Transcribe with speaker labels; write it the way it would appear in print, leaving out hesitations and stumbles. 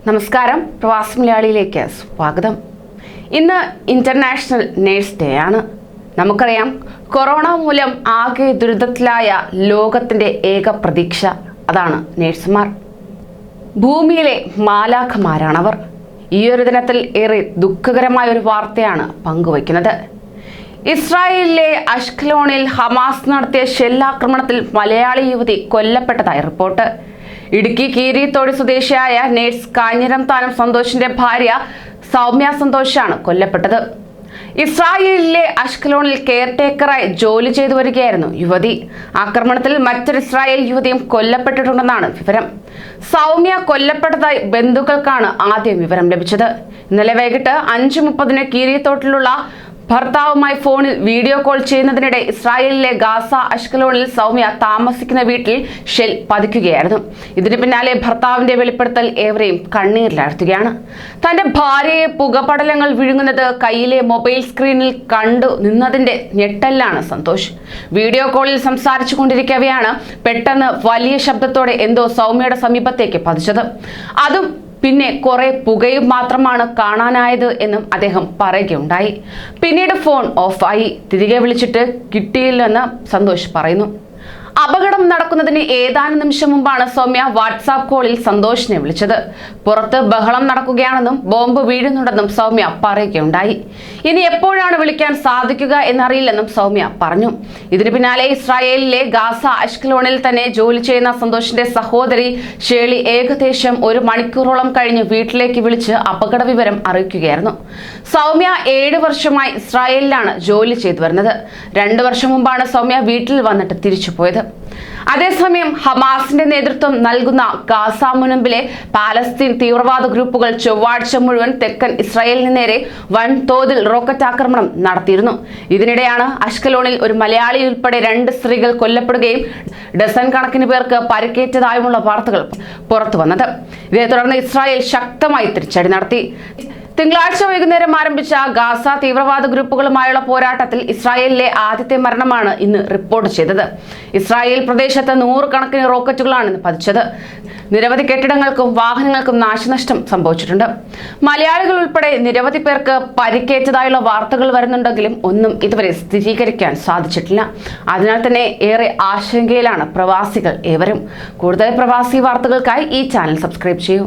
Speaker 1: നമസ്കാരം, പ്രവാസി മലയാളിയിലേക്ക് സ്വാഗതം. ഇന്ന് ഇന്റർനാഷണൽ നേഴ്സ് ഡേ ആണ്. നമുക്കറിയാം, കൊറോണ മൂലം ആകെ ദുരിതത്തിലായ ലോകത്തിന്റെ ഏക പ്രതീക്ഷ അതാണ് നേഴ്സുമാർ. ഭൂമിയിലെ മാലാഖമാരാണവർ. ഈ ഒരു ദിനത്തിൽ ഏറെ ദുഃഖകരമായ ഒരു വാർത്തയാണ് പങ്കുവയ്ക്കുന്നത്. ഇസ്രായേലിലെ അഷ്കലോണിൽ ഹമാസ് നടത്തിയ ഷെല്ലാക്രമണത്തിൽ മലയാളി യുവതി കൊല്ലപ്പെട്ടതായി റിപ്പോർട്ട്. ഇടുക്കി കീരിത്തോടി സ്വദേശിയായ നേഴ്സ് കാഞ്ഞിരം താനം സന്തോഷിന്റെ ഭാര്യ സൗമ്യ സന്തോഷാണ് കൊല്ലപ്പെട്ടത്. ഇസ്രായേലിലെ അഷ്കലോണിൽ കെയർടേക്കറായി ജോലി ചെയ്തു വരികയായിരുന്നു യുവതി. ആക്രമണത്തിൽ മറ്റൊരു ഇസ്രായേൽ യുവതിയും കൊല്ലപ്പെട്ടിട്ടുണ്ടെന്നാണ് വിവരം. സൗമ്യ കൊല്ലപ്പെട്ടതായി ബന്ധുക്കൾക്കാണ് ആദ്യം വിവരം ലഭിച്ചത്. ഇന്നലെ വൈകിട്ട് 5:30 കീരിത്തോട്ടിലുള്ള ഭർത്താവുമായി ഫോണിൽ വീഡിയോ കോൾ ചെയ്യുന്നതിനിടെ ഇസ്രായേലിലെ ഗാസ അഷ്കലോണിൽ സൗമ്യ താമസിക്കുന്ന വീട്ടിൽ ഷെൽ പതിക്കുകയായിരുന്നു. ഇതിന് പിന്നാലെ ഭർത്താവിന്റെ വെളിപ്പെടുത്തൽ ഏവരെയും കണ്ണീരിലാഴ്ത്തുകയാണ്. തന്റെ ഭാര്യയെ പുകപടലങ്ങൾ വിഴുങ്ങുന്നത് കയ്യിലെ മൊബൈൽ സ്ക്രീനിൽ കണ്ടു നിന്നതിന്റെ ഞെട്ടലിലാണ് സന്തോഷ്. വീഡിയോ കോളിൽ സംസാരിച്ചു കൊണ്ടിരിക്കവെയാണ് പെട്ടെന്ന് വലിയ ശബ്ദത്തോടെ എന്തോ സൗമ്യയുടെ സമീപത്തേക്ക് പതിച്ചത്. അതും പിന്നെ കുറെ പുകയും മാത്രമാണ് കാണാനായത് എന്നും അദ്ദേഹം പറയുകയുണ്ടായി. പിന്നീട് ഫോൺ ഓഫായി. തിരികെ വിളിച്ചിട്ട് കിട്ടിയില്ലെന്ന് സന്തോഷ് പറയുന്നു. അപകടം നടക്കുന്നതിന് ഏതാനും നിമിഷം മുമ്പാണ് സൗമ്യ വാട്സാപ്പ് കോളിൽ സന്തോഷിനെ വിളിച്ചത്. പുറത്ത് ബഹളം നടക്കുകയാണെന്നും ബോംബ് വീഴുന്നുണ്ടെന്നും സൗമ്യ പറയുകയുണ്ടായി. ഇനി എപ്പോഴാണ് വിളിക്കാൻ സാധിക്കുക എന്നറിയില്ലെന്നും സൗമ്യ പറഞ്ഞു. ഇതിന് പിന്നാലെ ഇസ്രായേലിലെ ഗാസ അഷ്കലോണിൽ തന്നെ ജോലി ചെയ്യുന്ന സന്തോഷിന്റെ സഹോദരി ഷേളി ഏകദേശം 1 മണിക്കൂറോളം കഴിഞ്ഞ് വീട്ടിലേക്ക് വിളിച്ച് അപകട വിവരം അറിയിക്കുകയായിരുന്നു. സൗമ്യ 7 വർഷമായി ഇസ്രായേലിലാണ് ജോലി ചെയ്തു വരുന്നത്. 2 വർഷം മുമ്പാണ് സൗമ്യ വീട്ടിൽ വന്നിട്ട് തിരിച്ചുപോയത്. അതേസമയം ഹമാസിന്റെ നേതൃത്വം നൽകുന്ന ഗാസ മുനമ്പിലെ പാലസ്തീൻ തീവ്രവാദ ഗ്രൂപ്പുകൾ ചൊവ്വാഴ്ച മുഴുവൻ തെക്കൻ ഇസ്രായേലിന് നേരെ വൻതോതിൽ റോക്കറ്റ് ആക്രമണം നടത്തിയിരുന്നു. ഇതിനിടെയാണ് അഷ്കലോണിൽ ഒരു മലയാളി ഉൾപ്പെടെ 2 സ്ത്രീകൾ കൊല്ലപ്പെടുകയും ഡസൻ കണക്കിന് പേർക്ക് പരിക്കേറ്റതായുമുള്ള വാർത്തകൾ പുറത്തു വന്നത്. ഇതേ തുടർന്ന് ഇസ്രായേൽ ശക്തമായി തിരിച്ചടി നടത്തി. തിങ്കളാഴ്ച വൈകുന്നേരം ആരംഭിച്ച ഗാസ തീവ്രവാദ ഗ്രൂപ്പുകളുമായുള്ള പോരാട്ടത്തിൽ ഇസ്രായേലിലെ ആദ്യത്തെ മരണമാണ് ഇന്ന് റിപ്പോർട്ട് ചെയ്തത്. ഇസ്രായേൽ പ്രദേശത്ത് 100 കണക്കിന് റോക്കറ്റുകളാണ് ഇന്ന് പതിച്ചത്. നിരവധി കെട്ടിടങ്ങൾക്കും വാഹനങ്ങൾക്കും നാശനഷ്ടം സംഭവിച്ചിട്ടുണ്ട്. മലയാളികൾ ഉൾപ്പെടെ നിരവധി പേർക്ക് പരിക്കേറ്റതായുള്ള വാർത്തകൾ വരുന്നുണ്ടെങ്കിലും ഒന്നും ഇതുവരെ സ്ഥിരീകരിക്കാൻ സാധിച്ചിട്ടില്ല. അതിനാൽ തന്നെ ഏറെ ആശങ്കയിലാണ് പ്രവാസികൾ ഏവരും. കൂടുതൽ പ്രവാസി വാർത്തകൾക്കായി ഈ ചാനൽ സബ്സ്ക്രൈബ് ചെയ്യൂ.